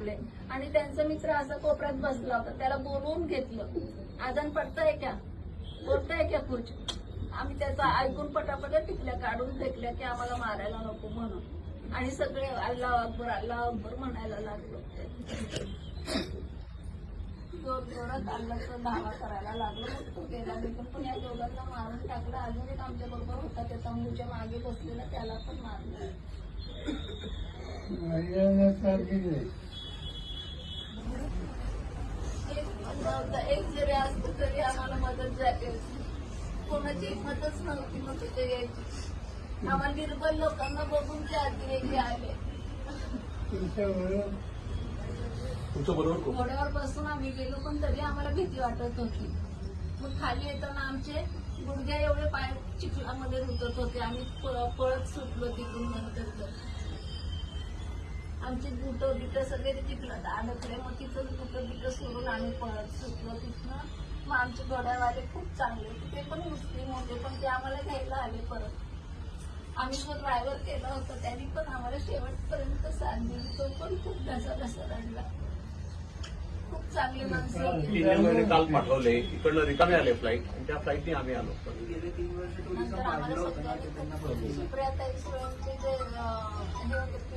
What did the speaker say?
मारले आणि त्यांचा मित्र असा कोपऱ्यात बसला होता, त्याला बोलवून घेतलं. आजान पडतंय का, बोलताय का कुछ? आम्ही त्याचा ऐकून पटापट टिकल्या काढून फेकल्या की आम्हाला मारायला नको म्हणून, आणि सगळे अल्लाह अकबर म्हणायला लागलो. जोरात अल्लाहचा दावा करायला लागलो. मग तो गेला निघून. पण या दोघांना मारून टाकलं. अजून एक आमच्या बरोबर होता, त्या तंबूच्या मागे बसलेला, त्याला पण मारलं. एक जरी असतं तरी आम्हाला मदत झाली होती. कोणाची मदतच नव्हती मग तिथे यायची. आम्हाला निर्बल लोकांना बघून ते आधी आले. घोड्यावर बसून आम्ही गेलो, पण तरी आम्हाला भीती वाटत होती. मग खाली येताना आमचे गुडघ्या एवढे पाय चिखलामध्ये रुतत होते. आम्ही पळत सुटलो तिथून. नंतर आमचे बुटं बिटं सगळे चिखलात अडकले. मग तिथं बुटं बिटं सोडून आम्ही पळत सुटलो तिथनं. मग आमचे घोड्यावाले खूप चांगले होते, ते पण मुस्लिम होते, पण ते आम्हाला घ्यायला आले परत. आम्ही जो ड्रायव्हर केला होता त्यांनी पण आम्हाला शेवटपर्यंत साथ दिली. तो पण खूप ढसा रडला. खूप चांगले माणसं. काल पाठवले इकडनं रिकामे आले फ्लाईट, आणि त्या फ्लाईटने आम्ही आलो. नंतर आम्हाला सुप्रियाताई सुळेंचे जे हे होते